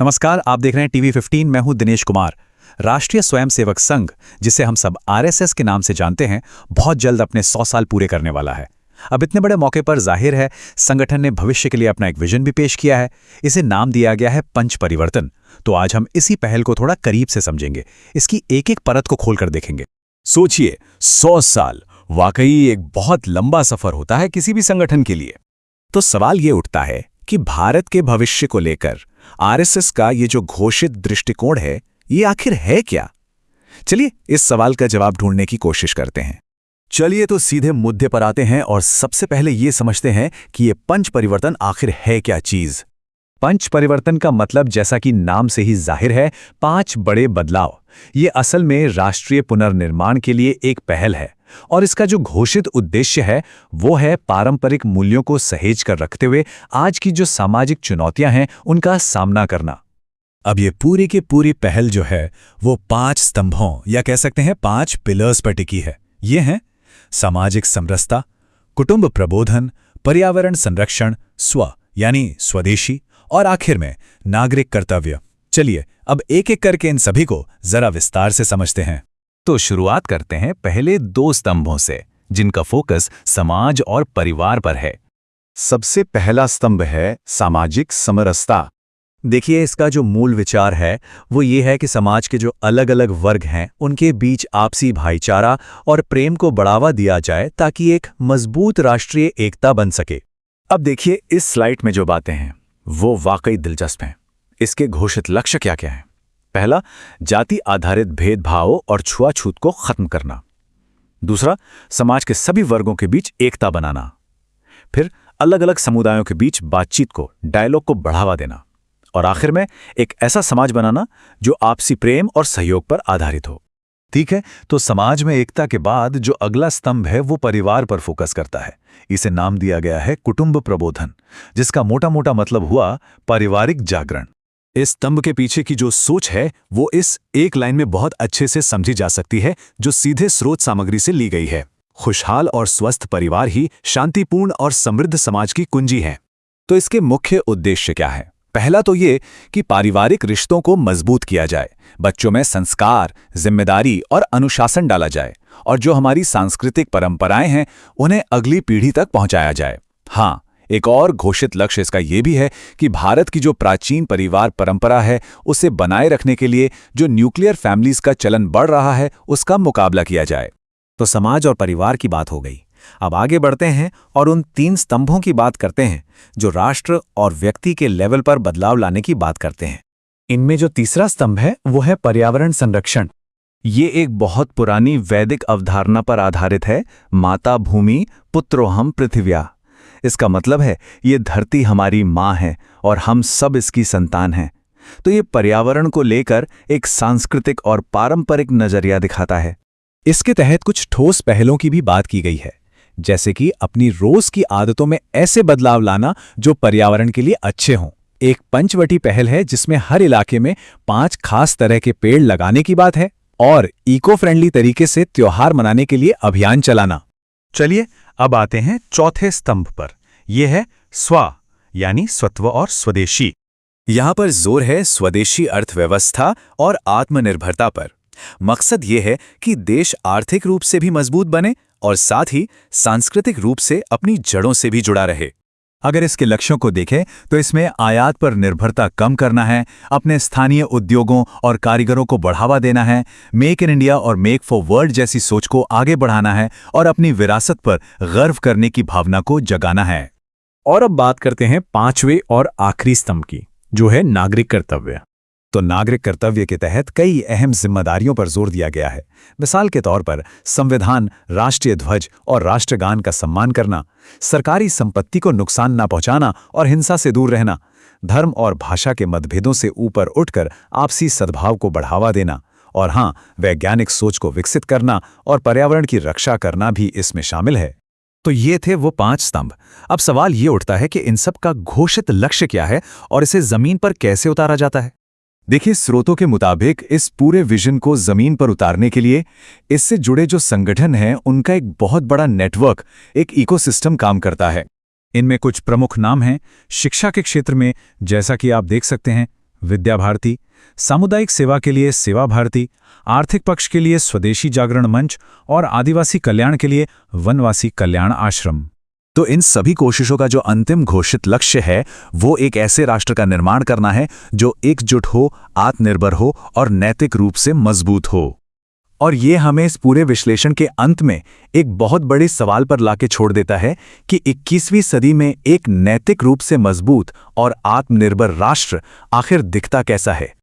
नमस्कार, आप देख रहे हैं टीवी 15। मैं हूं दिनेश कुमार। राष्ट्रीय स्वयंसेवक संघ, जिसे हम सब आरएसएस के नाम से जानते हैं, बहुत जल्द अपने 100 साल पूरे करने वाला है। अब इतने बड़े मौके पर जाहिर है संगठन ने भविष्य के लिए अपना एक विजन भी पेश किया है। इसे नाम दिया गया है पंच परिवर्तन। तो आज हम इसी पहल को थोड़ा करीब से समझेंगे, इसकी एक एक परत को खोलकर देखेंगे। सोचिए, 100 साल वाकई एक बहुत लंबा सफर होता है किसी भी संगठन के लिए। तो सवाल ये उठता है कि भारत के भविष्य को लेकर आरएसएस का ये जो घोषित दृष्टिकोण है, ये आखिर है क्या? चलिए इस सवाल का जवाब ढूंढने की कोशिश करते हैं। चलिए तो सीधे मुद्दे पर आते हैं और सबसे पहले ये समझते हैं कि ये पंच परिवर्तन आखिर है क्या चीज। पंच परिवर्तन का मतलब, जैसा कि नाम से ही जाहिर है, 5 बड़े बदलाव। ये असल में राष्ट्रीय पुनर्निर्माण के लिए एक पहल है और इसका जो घोषित उद्देश्य है वो है पारंपरिक मूल्यों को सहेज कर रखते हुए आज की जो सामाजिक चुनौतियां हैं उनका सामना करना। अब ये पूरी की पूरी पहल जो है वो 5 स्तंभों या कह सकते हैं 5 पिलर्स पर टिकी है। ये हैं सामाजिक समरसता, कुटुंब प्रबोधन, पर्यावरण संरक्षण, स्व यानी स्वदेशी और आखिर में नागरिक कर्तव्य। चलिए अब एक एक करके इन सभी को जरा विस्तार से समझते हैं। तो शुरुआत करते हैं पहले 2 स्तंभों से, जिनका फोकस समाज और परिवार पर है। सबसे पहला स्तंभ है सामाजिक समरसता। देखिए, इसका जो मूल विचार है वो ये है कि समाज के जो अलग अलग वर्ग हैं उनके बीच आपसी भाईचारा और प्रेम को बढ़ावा दिया जाए ताकि एक मजबूत राष्ट्रीय एकता बन सके। अब देखिए इस स्लाइड में जो बातें हैं वो वाकई दिलचस्प हैं। इसके घोषित लक्ष्य क्या क्या हैं? पहला, जाति आधारित भेदभाव और छुआछूत को खत्म करना। दूसरा, समाज के सभी वर्गों के बीच एकता बनाना। फिर अलग अलग समुदायों के बीच बातचीत को, डायलॉग को बढ़ावा देना। और आखिर में एक ऐसा समाज बनाना जो आपसी प्रेम और सहयोग पर आधारित हो। ठीक है, तो समाज में एकता के बाद जो अगला स्तंभ है वो परिवार पर फोकस करता है। इसे नाम दिया गया है कुटुंब प्रबोधन, जिसका मोटा मोटा मतलब हुआ पारिवारिक जागरण। इस स्तंभ के पीछे की जो सोच है वो इस एक लाइन में बहुत अच्छे से समझी जा सकती है, जो सीधे स्रोत सामग्री से ली गई है। खुशहाल और स्वस्थ परिवार ही शांतिपूर्ण और समृद्ध समाज की कुंजी है। तो इसके मुख्य उद्देश्य क्या है? पहला तो ये कि पारिवारिक रिश्तों को मजबूत किया जाए, बच्चों में संस्कार, जिम्मेदारी और अनुशासन डाला जाए, और जो हमारी सांस्कृतिक परंपराएं हैं उन्हें अगली पीढ़ी तक पहुंचाया जाए। हाँ, एक और घोषित लक्ष्य इसका यह भी है कि भारत की जो प्राचीन परिवार परंपरा है उसे बनाए रखने के लिए जो न्यूक्लियर फैमिलीज का चलन बढ़ रहा है उसका मुकाबला किया जाए। तो समाज और परिवार की बात हो गई। अब आगे बढ़ते हैं और उन 3 स्तंभों की बात करते हैं जो राष्ट्र और व्यक्ति के लेवल पर बदलाव लाने की बात करते हैं। इनमें जो तीसरा स्तंभ है वो है पर्यावरण संरक्षण। ये एक बहुत पुरानी वैदिक अवधारणा पर आधारित है, माता भूमि पुत्रोहम पृथिव्या। इसका मतलब है ये धरती हमारी माँ है और हम सब इसकी संतान हैं। तो ये पर्यावरण को लेकर एक सांस्कृतिक और पारंपरिक नजरिया दिखाता है। इसके तहत कुछ ठोस पहलों की भी बात की गई है, जैसे कि अपनी रोज की आदतों में ऐसे बदलाव लाना जो पर्यावरण के लिए अच्छे हों। एक पंचवटी पहल है जिसमें हर इलाके में 5 खास तरह के पेड़ लगाने की बात है और इको फ्रेंडली तरीके से त्योहार मनाने के लिए अभियान चलाना। चलिए अब आते हैं चौथे स्तंभ पर। यह है स्व यानी स्वत्व और स्वदेशी। यहां पर जोर है स्वदेशी अर्थव्यवस्था और आत्मनिर्भरता पर। मकसद ये है कि देश आर्थिक रूप से भी मजबूत बने और साथ ही सांस्कृतिक रूप से अपनी जड़ों से भी जुड़ा रहे। अगर इसके लक्ष्यों को देखें तो इसमें आयात पर निर्भरता कम करना है, अपने स्थानीय उद्योगों और कारीगरों को बढ़ावा देना है, मेक इन इंडिया और मेक फॉर वर्ल्ड जैसी सोच को आगे बढ़ाना है और अपनी विरासत पर गर्व करने की भावना को जगाना है। और अब बात करते हैं 5वें और आखिरी स्तंभ की, जो है नागरिक कर्तव्य। तो नागरिक कर्तव्य के तहत कई अहम जिम्मेदारियों पर जोर दिया गया है। मिसाल के तौर पर संविधान, राष्ट्रीय ध्वज और राष्ट्रगान का सम्मान करना, सरकारी संपत्ति को नुकसान न पहुंचाना और हिंसा से दूर रहना, धर्म और भाषा के मतभेदों से ऊपर उठकर आपसी सद्भाव को बढ़ावा देना, और हाँ, वैज्ञानिक सोच को विकसित करना और पर्यावरण की रक्षा करना भी इसमें शामिल है। तो ये थे वो 5 स्तंभ। अब सवाल ये उठता है कि इन सब का घोषित लक्ष्य क्या है और इसे जमीन पर कैसे उतारा जाता है। देखिए, स्रोतों के मुताबिक इस पूरे विजन को जमीन पर उतारने के लिए इससे जुड़े जो संगठन हैं उनका एक बहुत बड़ा नेटवर्क, एक इकोसिस्टम काम करता है। इनमें कुछ प्रमुख नाम हैं। शिक्षा के क्षेत्र में, जैसा कि आप देख सकते हैं, विद्या भारती, सामुदायिक सेवा के लिए सेवा भारती, आर्थिक पक्ष के लिए स्वदेशी जागरण मंच और आदिवासी कल्याण के लिए वनवासी कल्याण आश्रम। तो इन सभी कोशिशों का जो अंतिम घोषित लक्ष्य है वो एक ऐसे राष्ट्र का निर्माण करना है जो एकजुट हो, आत्मनिर्भर हो और नैतिक रूप से मजबूत हो। और ये हमें इस पूरे विश्लेषण के अंत में एक बहुत बड़े सवाल पर लाके छोड़ देता है कि 21वीं सदी में एक नैतिक रूप से मजबूत और आत्मनिर्भर राष्ट्र आखिर दिखता कैसा है।